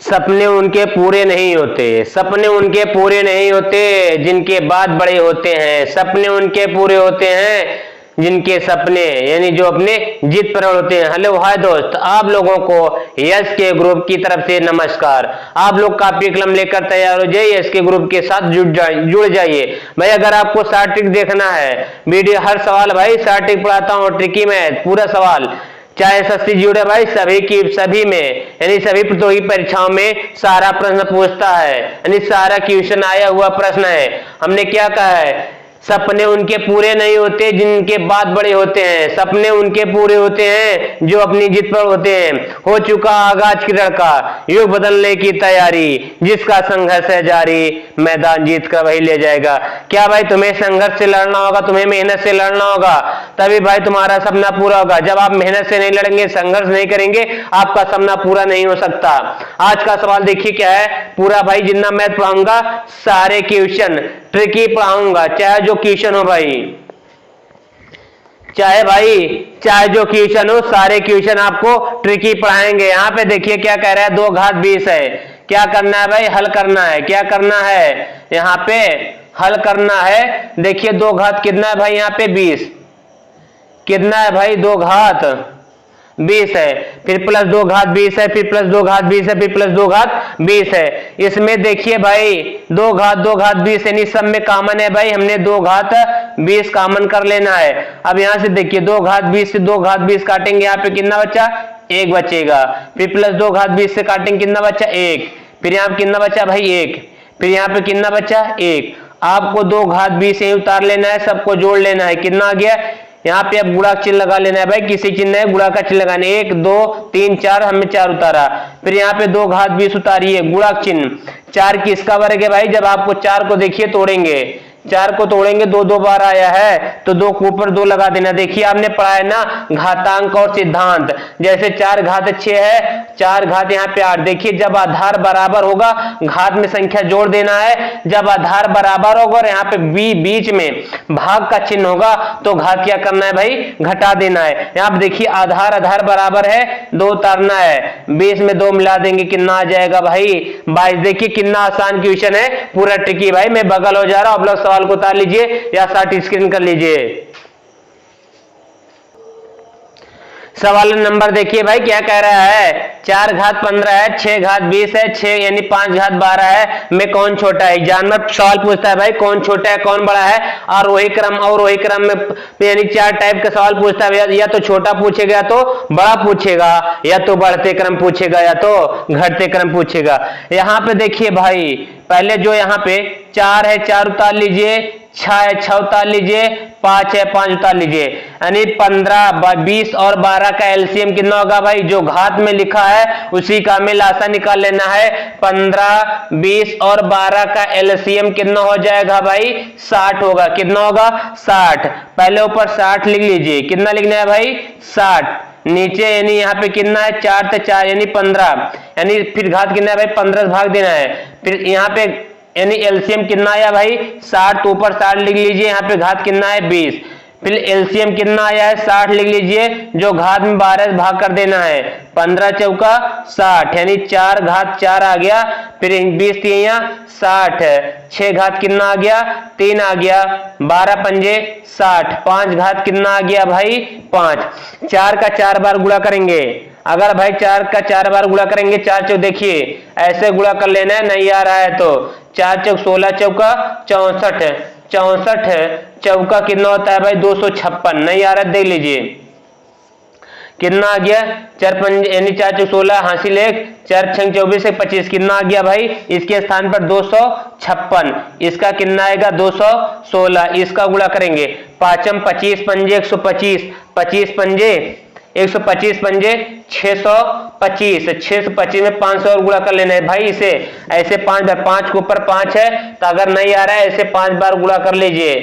सपने उनके पूरे नहीं होते, सपने उनके पूरे नहीं होते जिनके बाद बड़े होते हैं। सपने उनके पूरे होते हैं जिनके सपने यानी जो अपने जिद पर होते हैं। हेलो हाय दोस्त, आप लोगों को यस के ग्रुप की तरफ से नमस्कार। आप लोग कॉपी कलम लेकर तैयार हो जाइए, यस के ग्रुप के साथ जुड़ जाइए भाई। अगर आपको शार्ट ट्रिक देखना है, वीडियो हर सवाल भाई शार्ट ट्रिक पढ़ाता हूँ, ट्रिकी में पूरा सवाल, चाहे एसएससी जुड़े भाई सभी में यानी सभी प्रतियोगी परीक्षाओं में सारा प्रश्न पूछता है, यानी सारा क्वेश्चन आया हुआ प्रश्न है। हमने क्या कहा है, सपने उनके पूरे नहीं होते जिनके बाद बड़े होते हैं। सपने उनके पूरे होते हैं जो अपनी जिद पर होते हैं। हो चुका आगाज की लड़का, युग बदलने की तैयारी, जिसका संघर्ष है जारी, मैदान जीत कर वही ले जाएगा। क्या भाई, तुम्हें संघर्ष से लड़ना होगा, तुम्हें मेहनत से लड़ना होगा, तभी भाई तुम्हारा सपना पूरा होगा। जब आप मेहनत से नहीं लड़ेंगे, संघर्ष नहीं करेंगे, आपका सपना पूरा नहीं हो सकता। आज का सवाल देखिए क्या है, पूरा भाई जितना मैथ पढ़ाऊंगा सारे क्वेश्चन ट्रिकी पढ़ाऊंगा, चाहे जो क्वेश्चन हो भाई, चाहे जो क्वेश्चन हो, सारे क्वेश्चन आपको ट्रिकी पढ़ाएंगे। यहाँ पे देखिए क्या कह रहा है, 2 घात 20 है। क्या करना है भाई, हल करना है। क्या करना है, यहाँ पे हल करना है। देखिए 2 घात कितना है भाई, यहाँ पे 20 कितना है भाई, 2 घात 20 है, फिर प्लस 2 घात 20 है, फिर प्लस 2 घात 20 है, फिर प्लस 2 घात 20 है। इसमें देखिए भाई 2 घात 20 यानी सब में कॉमन है भाई, हमने 2 घात 20 कॉमन कर लेना है। अब यहां से देखिए 2 घात 20 से 2 घात 20 काटेंगे, यहाँ पे कितना बचा, 1 बचेगा। फिर प्लस 2 घात 20 से काटेंगे, कितना बचा, 1। फिर यहाँ पे कितना बचा भाई, 1। फिर यहाँ पे कितना बचा, 1। आपको 2 घात 20 यही उतार लेना है, सबको जोड़ लेना है। कितना आ गया, यहाँ पे अब गुणा का चिन्ह लगा लेना है भाई, किसी चिन्ह है गुणा का चिन्ह लगाने, 1 2 3 4, हमने 4 उतारा। फिर यहाँ पे 2 घात 20 उतारिए, गुणा का चिन्ह। 4 किसका वर्ग है भाई, जब आपको 4 को देखिए तोड़ेंगे, 4 को तोड़ेंगे, 2 2 बार आया है तो 2 के ऊपर 2 लगा देना। देखिए आपने पढ़ा है ना घातांक और सिद्धांत, जैसे 4 घात 6 है, 4 घात यहाँ पे 8। देखिए जब आधार बराबर होगा, घात में संख्या जोड़ देना है। जब आधार बराबर होगा और यहाँ पे बीच में भाग का चिन्ह होगा तो घात क्या करना है भाई, घटा देना है। यहाँ पे देखिए आधार बराबर है, 2 उतारना है, 20 में 2 मिला देंगे, कितना आ जाएगा भाई, 22। देखिए कितना आसान क्वेश्चन है, पूरा ट्रिकी भाई। मैं बगल हो जा रहा हूं, आप लोग सवाल को उतार लीजिए या शार्ट स्क्रीन कर लीजिए। सवाल नंबर देखिए भाई क्या कह रहा है, 4 घात 15 है, 6 घात 20 है, 6 यानी 5 घात 12 है, में कौन छोटा है। जानवर सवाल पूछता है भाई, कौन छोटा है कौन बड़ा है। और वही क्रम में यानी 4 टाइप का सवाल पूछता है, या तो छोटा पूछेगा, या तो बड़ा पूछेगा, या तो बढ़ते क्रम पूछेगा, या तो घटते क्रम पूछेगा। यहाँ पे देखिए भाई, पहले जो यहाँ पे 4 है 4 उतार लीजिए, 6 है 6 उतार लीजिए, 5 है 5 उतार लीजिए, यानी 15 20 और 12 का एलसीएम कितना होगा भाई, जो घात में लिखा है उसी का हमें लासा निकाल लेना है। 15 20 और 12 का एलसीएम कितना हो जाएगा भाई, 60 होगा। कितना होगा, 60। पहले ऊपर 60 लिख लीजिए, कितना लिखना है भाई, 60। नीचे यानी यहाँ पे कितना है, 4 तो 4 यानी 15, यानी फिर घात कितना है भाई, 15 भाग देना है। फिर यहाँ पे यानी एलसीएम कितना आया भाई, 60, तो ऊपर 60 लिख लीजिए, यहाँ पे घात कितना है 20। फिर एलसीएम कितना आया है 60 लिख लीजिए, जो घात में 12 भाग कर देना है, 15 चौका 60 यानी 4 घात 4 आ गया। फिर 20 3 60, 6 घात कितना आ गया, 3 आ गया, 12 पंजे 60, 5 घात कितना आ गया भाई 5। 4 का 4 बार गुणा करेंगे, अगर भाई 4 का 4 बार गुणा करेंगे, 4 चौक देखिए ऐसे गुणा कर लेना है, नहीं आ रहा है तो 4 चौक 16 चौका 64, 64 चौका कितना होता है भाई 256, नहीं आ रहा देख लीजिए कितना आ गया, 4 पंज यानी 4 चौक 16 हासिल 1, 4 6 24 से 25, कितना आ गया भाई, इसके स्थान पर 256, इसका कितना आएगा 216, इसका गुणा करेंगे, 5 25 पंजे 125, 25 पंजे 125 पंजे 625, 625 में 500 और गुणा कर लेना है भाई। इसे ऐसे 5 बार, 5 के ऊपर 5 है तो अगर नहीं आ रहा है ऐसे 5 बार गुणा कर लीजिए।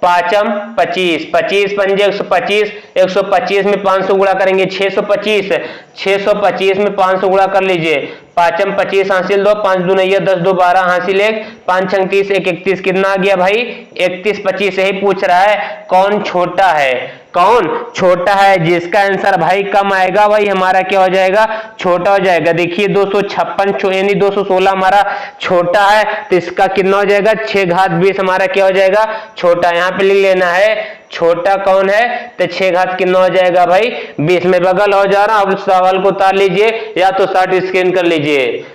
5 25, 25 पंजे 125, 125 में 500 गुणा करेंगे 625, 625 में 500 गुणा कर लीजिए, पांचम 25 हासिल 2, 5 दूनी 10, 2 12 हासिल 1, 5 छंग 30, 1 31, कितना आ गया भाई 31 25 से ही पूछ रहा है कौन छोटा है, कौन छोटा है, जिसका आंसर भाई कम आएगा भाई हमारा क्या हो जाएगा, छोटा हो जाएगा। देखिए 256 यानी 216 हमारा छोटा है, तो इसका कितना हो जाएगा 6 घात 20 हमारा क्या हो जाएगा छोटा। यहाँ पे लिख लेना है छोटा कौन है, तो 6 घात कितना हो जाएगा भाई 20 में बगल हो जा रहा। अब सवाल को उतार लीजिए या तो शॉर्ट स्क्रीन कर लीजिए।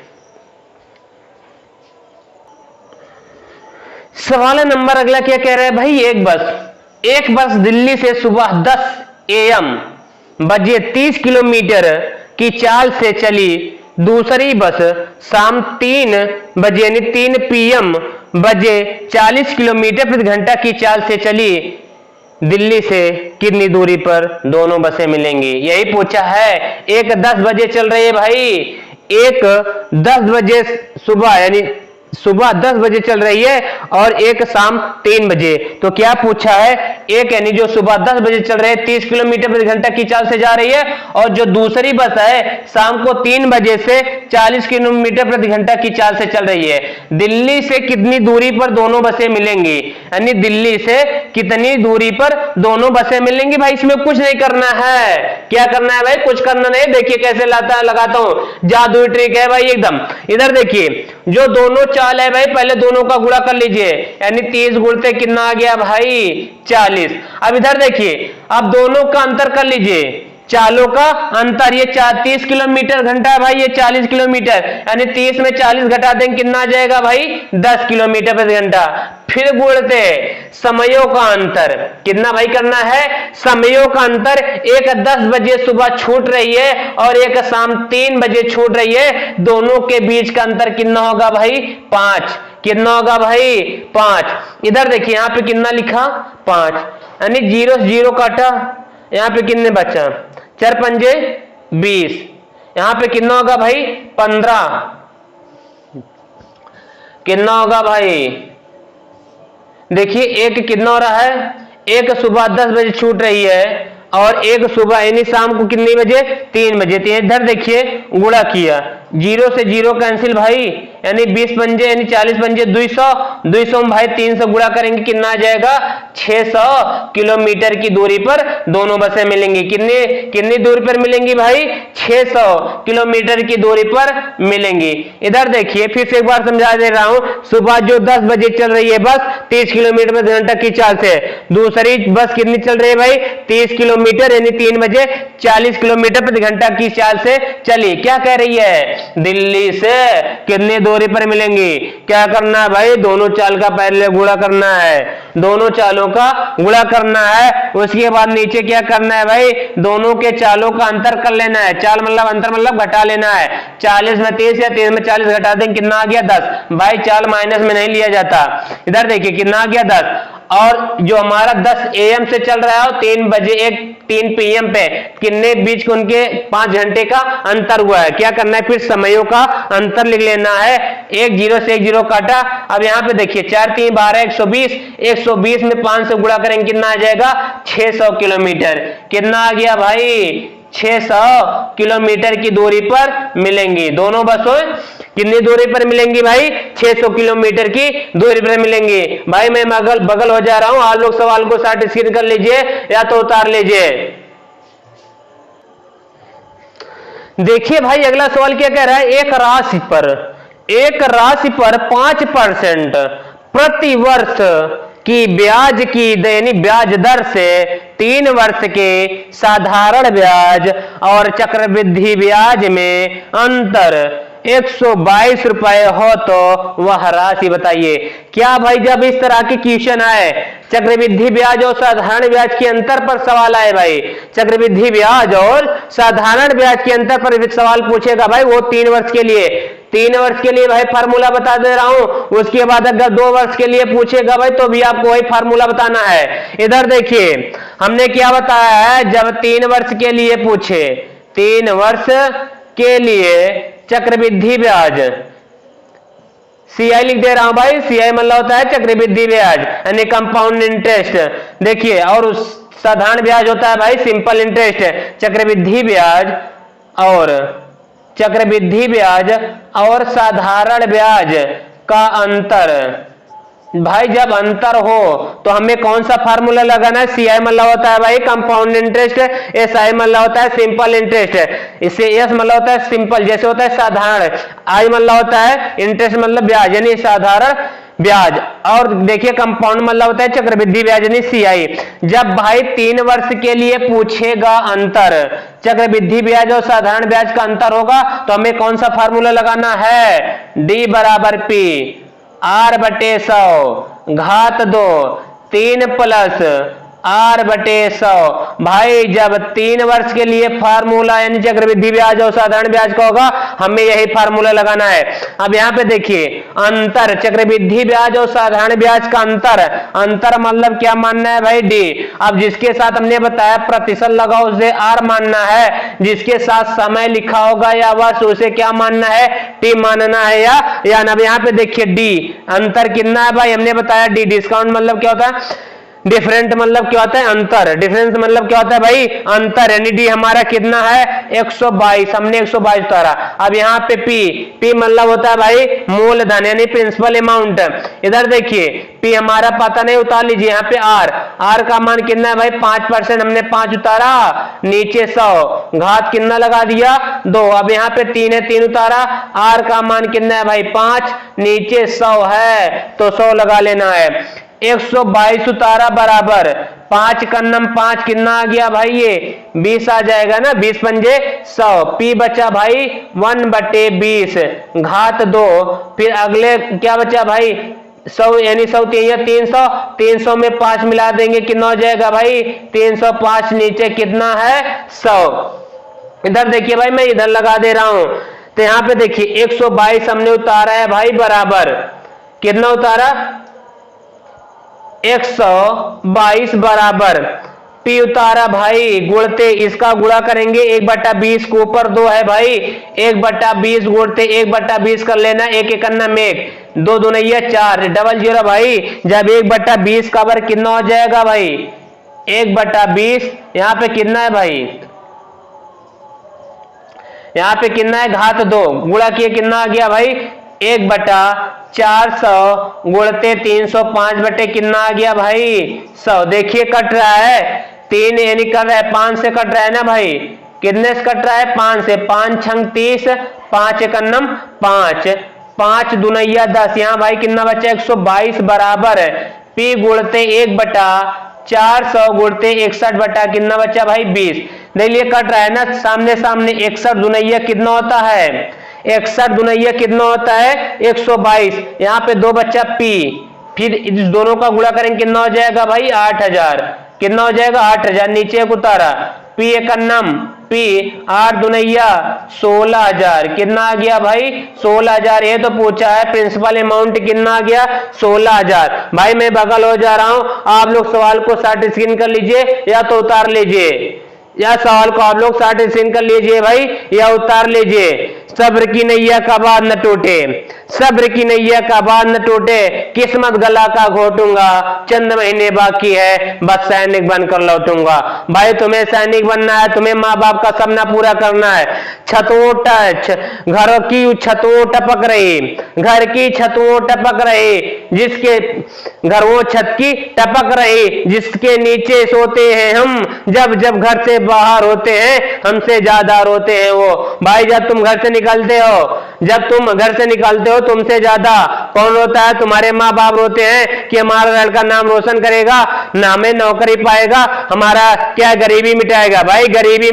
सवाल नंबर अगला क्या कह रहा है भाई, एक बस दिल्ली से सुबह 10 AM बजे 30 किलोमीटर की चाल से चली, दूसरी बस शाम 3 बजे यानी 3 PM बजे 40 किलोमीटर प्रति घंटा की चाल से चली, दिल्ली से कितनी दूरी पर दोनों बसें मिलेंगी, यही पूछा है। एक 10 बजे चल रही है भाई, एक 10 बजे सुबह यानी सुबह 10 बजे चल रही है और एक शाम 3 बजे, तो क्या पूछा है, एक यानी जो सुबह 10 बजे चल रही है 30 किलोमीटर प्रति घंटा की चाल से जा रही है, और जो दूसरी बस है शाम को 3 बजे से 40 किलोमीटर प्रति घंटा की चाल से चल रही है, दिल्ली से कितनी दूरी पर दोनों बसें मिलेंगी, यानी दिल्ली से कितनी दूरी पर दोनों बसें मिलेंगी। भाई इसमें कुछ नहीं करना है, क्या करना है भाई, कुछ करना नहीं। देखिए कैसे लगाता हूं, जादुई ट्रिक है भाई एकदम। इधर देखिए जो दोनों चाल है भाई, पहले दोनों का गुणा कर लीजिए, यानी 30 गुणते कितना आ गया भाई 40। अब इधर देखिए, अब दोनों का अंतर कर लीजिए, चालों का अंतर, ये 30 किलोमीटर घंटा है भाई, ये 40 किलोमीटर, यानी 30 में 40 घटा देंगे कितना आ जाएगा भाई 10 किलोमीटर प्रति घंटा। फिर गुणते समयों का अंतर, कितना भाई करना है, समयों का अंतर, एक 10 बजे सुबह छूट रही है और एक शाम 3 बजे छूट रही है, दोनों के बीच का अंतर कितना होगा भाई 5, कितना होगा भाई 5। इधर देखिए यहाँ पे कितना लिखा 5, यानी 0 से 0 काटा, यहाँ पे कितने बचा 4 पंजे 20, यहां पे कितना होगा भाई 15, कितना होगा भाई, देखिए एक कितना हो रहा है, एक सुबह 10 बजे छूट रही है और एक सुबह यानी शाम को कितने बजे 3 बजे। इधर देखिए गुणा किया, 0 से 0 कैंसिल भाई, यानी 20 पंजे यानी 40 पंजे 200, 200 में भाई 3 से गुणा करेंगे कितना आ जाएगा 600 किलोमीटर की दूरी पर दोनों बसें मिलेंगी। कितनी दूरी पर मिलेंगी भाई 600 किलोमीटर की दूरी पर मिलेंगी। इधर देखिए फिर से एक बार समझा दे रहा हूं, सुबह जो 10 बजे चल रही है बस 30 किलोमीटर प्रति घंटा की चाल से, दूसरी बस कितनी चल रही है भाई 30 किलोमीटर यानी 3 बजे 40 किलोमीटर प्रति घंटा की चाल से चली। क्या कह रही है, दिल्ली से कितनी दूरी पर मिलेंगी, क्या करना है भाई दोनों चाल का पहले गुणा करना है, दोनों चालों का गुणा करना है, उसके बाद नीचे क्या करना है भाई दोनों के चालों का अंतर कर लेना है, चाल मतलब अंतर मतलब घटा लेना है, 40 में 30 या 30 में 40 घटा देंगे कितना आ गया 10, भाई चाल माइनस में नहीं लिया जाता। इधर देखिए कितना आ गया 10, और जो हमारा 10 AM से चल रहा है 3 बजे 3 PM पे कितने बीच उनके 5 घंटे का अंतर हुआ है, क्या करना है फिर समयों का अंतर लिख लेना है, 1 0 से 1 0 काटा। अब यहाँ पे देखिए 4 3 12 120, 120 में 5 से गुणा करेंगे कितना आ जाएगा 600 किलोमीटर, कितना आ गया भाई 600 किलोमीटर की दूरी पर मिलेंगी दोनों बसों, कितनी दूरी पर मिलेंगी भाई 600 किलोमीटर की दूरी पर मिलेंगी। भाई मैं बगल हो जा रहा हूं, आप लोग सवाल को शॉर्ट स्क्रीन कर लीजिए या तो उतार लीजिए। देखिए भाई अगला सवाल क्या कह रहा है, एक राशि पर 5% प्रति वर्ष की ब्याज की यानी ब्याज दर से 3 वर्ष के साधारण ब्याज और चक्रवृद्धि ब्याज में अंतर 122 रुपए हो तो वह राशि बताइए। क्या भाई जब इस तरह के क्वेश्चन आए, चक्रवृद्धि ब्याज और साधारण ब्याज के अंतर पर सवाल आए भाई, चक्रवृद्धि ब्याज और साधारण ब्याज के अंतर पर सवाल पूछेगा भाई, वो 3 वर्ष के लिए, 3 वर्ष के लिए भाई फार्मूला बता दे रहा हूं, उसके बाद अगर 2 वर्ष के लिए पूछेगा भाई तो भी आपको वही फार्मूला बताना है। इधर देखिए हमने क्या बताया है, जब 3 वर्ष के लिए पूछे, 3 वर्ष के लिए चक्रवृद्धि ब्याज, CI लिख दे रहा हूं भाई, CI मतलब होता है चक्रवृद्धि ब्याज यानी कंपाउंड इंटरेस्ट। देखिए और साधारण ब्याज होता है भाई सिंपल इंटरेस्ट। चक्रवृद्धि ब्याज और चक्रवृद्धि ब्याज और साधारण ब्याज का अंतर। भाई जब अंतर हो तो हमें कौन सा फार्मूला लगाना है? सीआई मतलब होता है भाई कंपाउंड इंटरेस्ट, एसआई मतलब होता है सिंपल इंटरेस्ट, इससे एस मतलब होता है सिंपल जैसे होता है साधारण, आई मतलब होता है इंटरेस्ट मतलब ब्याज यानी साधारण ब्याज, और देखिए कंपाउंड मतलब होता है चक्रवृद्धि ब्याज यानी सीआई। जब भाई 3 वर्ष के लिए पूछेगा अंतर, चक्रवृद्धि ब्याज और साधारण ब्याज का अंतर होगा तो हमें कौन सा फार्मूला लगाना है? डी बराबर पी आर बटे 100 घात 2 3 प्लस आर बटे 100। भाई जब 3 वर्ष के लिए फार्मूला यानी चक्रवृद्धि ब्याज और साधारण ब्याज का होगा हमें यही फार्मूला लगाना है। अब यहाँ पे देखिए अंतर, चक्रवृद्धि ब्याज और साधारण ब्याज का अंतर, अंतर मतलब क्या मानना है भाई? डी। अब जिसके साथ हमने बताया प्रतिशत लगाओ उसे आर मानना है, जिसके साथ समय लिखा होगा या वर्ष उसे क्या मानना है? टी मानना है या अब यहाँ पे देखिए डी अंतर कितना है भाई? हमने बताया डी। डिस्काउंट मतलब क्या होता है? डिफरेंट मतलब क्या होता है? अंतर। डिफरेंस मतलब क्या होता है भाई? अंतर। यानी डी हमारा कितना है? 122, हमने 122 उतारा। अब यहाँ पे पी मतलब होता है भाई मूलधन यानी प्रिंसिपल अमाउंट। इधर देखिए पी हमारा पता नहीं, उतार लीजिए। यहाँ पे आर का मान कितना है भाई? 5%, हमने 5 उतारा, नीचे 100 घात कितना लगा दिया? 2। अब यहाँ पे 3 है, 3 उतारा, आर का मान कितना है भाई? 5, नीचे 100 है तो 100 लगा लेना है। 122 उतारा बराबर 5 कन्नम 5 कितना आ गया भाई? ये 20 आ जाएगा ना, 20 पंजे 100। पी बचा भाई 1/20 घात 2। फिर अगले क्या बचा भाई? 100 यानी 100 300, 300 में 5 मिला देंगे कितना हो जाएगा भाई? 305, नीचे कितना है? 100। इधर देखिए भाई मैं इधर लगा दे रहा हूं तो यहाँ पे देखिए 122 हमने उतारा है भाई बराबर कितना उतारा? 122 बराबर पी उतारा भाई गुणते, इसका गुणा करेंगे 1/20 को ऊपर 2 है भाई, 1/20 गुणते 1/20 कर लेना, 1 एकन्ना में 1, 2 दूनिया 4, डबल 0 भाई। जब 1/20 का वर्ग कितना हो जाएगा भाई? 1/20 यहाँ पे कितना है भाई? यहाँ पे कितना है? घात 2 गुणा किए कितना आ गया भाई? 1/400 गुणते 305 बटे कितना आ गया भाई? 100। देखिए कट रहा है 3 यानी कट रहा है 5 से कट रहा है ना भाई? कितने से कट रहा है? 5 से। 5 छंग 30, 5 एकन्नम 5, 5 दुनिया 10, यहाँ भाई कितना बचा? 122 बराबर पी गुणते 1/400 गुणते 61 बटा कितना बचा भाई? 20। देखिए कट रहा है ना सामने सामने, 61 दुनिया कितना होता है? 61 दुनिया कितना होता है? 122। यहाँ पे 2 बच्चा पी, फिर इस दोनों का गुणा करेंगे कितना हो जाएगा भाई? 8000। कितना हो जाएगा? 8000, नीचे एक उतारा, पी एकन्नम पी 8 दुनिया 16000, कितना आ गया भाई? 16000। ये तो पूछा है प्रिंसिपल अमाउंट कितना आ गया? 16000। भाई मैं बगल हो जा रहा हूं, आप लोग सवाल को शॉर्ट स्क्रीन कर लीजिए या तो उतार लीजिए, या सवाल को आप लोग शॉर्ट स्क्रीन कर लीजिए भाई या उतार लीजिए। सब्र की नैया का बांध न टूटे, सब्र की नैया का बांध न टूटे, किस्मत गला का घोटूंगा, चंद महीने बाकी है बस सैनिक बनकर लौटूंगा। भाई तुम्हें सैनिक बनना है, तुम्हें माँ बाप का सपना पूरा करना है। घरों की छतों टपक रही, घर की छतों टपक रही, जिसके घर वो छत की टपक रही, जिसके नीचे सोते हैं हम, जब जब घर से बाहर होते हैं हमसे ज्यादा रोते हैं वो। भाई जब तुम घर से निकलते हो, जब तुम घर से निकलते हो तुमसे ज्यादा कौन रोता है? तुम्हारे माँ बाप रोते हैं कि हमारा लड़का नाम रोशन करेगा, ना हमें नौकरी पाएगा, हमारा क्या गरीबी मिटाएगा। भाई गरीबी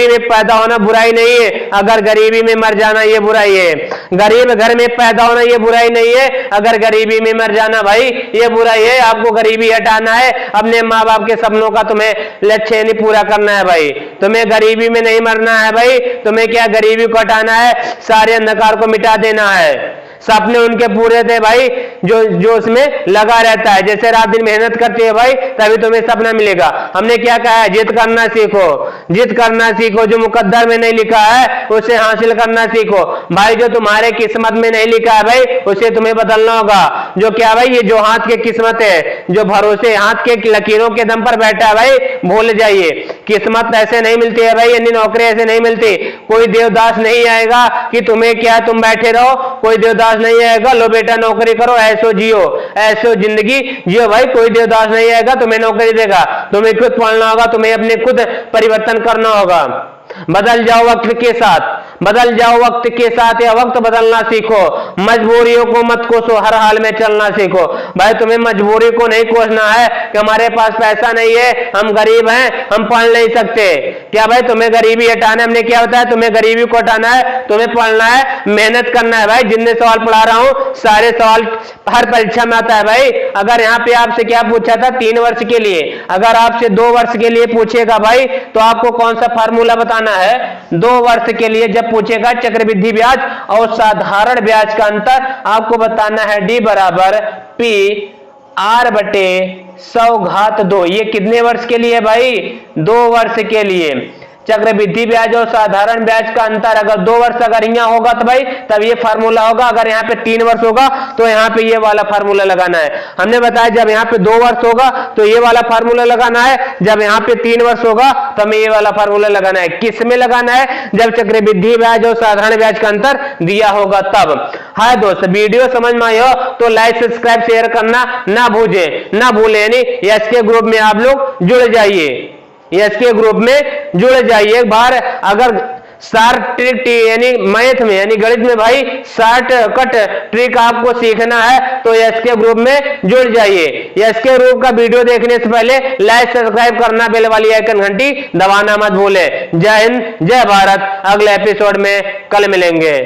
में पैदा होना बुराई नहीं है, अगर गरीबी में मर जाना ये बुराई है। गरीब घर में पैदा होना ये बुराई नहीं है, अगर गरीबी में मर जाना भाई ये बुराई है। आपको गरीबी हटाना है, अपने माँ बाप के सपनों का तुम्हें लक्ष्य नहीं पूरा करना है भाई। तुम्हें गरीबी में नहीं मरना है भाई, तुम्हें क्या गरीबी को हटाना है, सारे अंधकार को मिटा देना है, सपने उनके पूरे थे भाई जो उसमें लगा रहता है। जैसे रात दिन मेहनत करते है भाई, तभी तुम्हें सपना मिलेगा। हमने क्या कहा है? जिद करना सीखो, जिद करना सीखो। जो मुकद्दर में नहीं लिखा है उसे हासिल करना सीखो भाई। जो तुम्हारे किस्मत में नहीं लिखा है भाई, उसे तुम्हें बदलना होगा। जो क्या भाई, ये जो हाथ के किस्मत है, जो भरोसे हाथ के लकीरों के दम पर बैठा है भाई, भूल जाइए। किस्मत ऐसे नहीं मिलती है भाई, यानी नौकरी ऐसे नहीं मिलती। कोई देवदास नहीं आएगा कि तुम्हें क्या तुम बैठे रहो, कोई देवदास नहीं आएगा लो बेटा नौकरी करो, ऐसो जियो, ऐसो जिंदगी जियो भाई। कोई देवदास नहीं आएगा तुम्हें नौकरी देगा, तुम्हें खुद पढ़ना होगा, तुम्हें अपने खुद परिवर्तन करना होगा। बदल जाओ वक्त के साथ, बदल जाओ वक्त के साथ, या वक्त बदलना सीखो। मजबूरियों को मत कोसो, हर हाल में चलना सीखो भाई। तुम्हें मजबूरी को नहीं कोसना है कि हमारे पास पैसा नहीं है, हम गरीब हैं, हम पढ़ नहीं सकते। क्या भाई, तुम्हें गरीबी हटाना है। हमने क्या बताया? तुम्हें गरीबी को हटाना है, तुम्हें पढ़ना है, मेहनत करना है भाई। जितने सवाल पढ़ा रहा हूं सारे सवाल हर परीक्षा में आता है भाई। अगर यहाँ पे आपसे क्या पूछा था 3 वर्ष के लिए, अगर आपसे 2 वर्ष के लिए पूछेगा भाई, तो आपको कौन सा फार्मूला बताना है? 2 वर्ष के लिए जब पूछेगा चक्रवृद्धि ब्याज और साधारण ब्याज का अंतर आपको बताना है D बराबर P R बटे 100 ये कितने वर्ष के लिए भाई? 2 वर्ष के लिए। चक्रवृद्धि ब्याज और साधारण ब्याज का अंतर अगर 2 वर्ष अगर यहाँ होगा तो भाई तब ये फार्मूला होगा। अगर यहाँ पे 3 वर्ष होगा तो यहाँ पे ये वाला फार्मूला लगाना है। हमने बताया जब यहाँ पे 2 वर्ष होगा तो ये वाला फार्मूला लगाना है, जब यहाँ पे 3 वर्ष होगा तो हमें ये वाला फार्मूला लगाना है। किस में लगाना है? जब चक्रवृद्धि ब्याज और साधारण ब्याज का अंतर दिया होगा तब। हाँ दोस्त, वीडियो समझ में आयो तो लाइक सब्सक्राइब शेयर करना ना भूलें। यानी एसके ग्रुप में आप लोग जुड़ जाइए, इसके ग्रुप में जुड़ जाइए। एक बार अगर शॉर्ट ट्रिक यानी मैथ में यानी गणित में भाई शॉर्ट कट ट्रिक आपको सीखना है तो इसके ग्रुप में जुड़ जाइए। इसके ग्रुप का वीडियो देखने से पहले लाइक सब्सक्राइब करना, बेल वाली आइकन घंटी दबाना मत भूले। जय हिंद, जय भारत। अगले एपिसोड में कल मिलेंगे।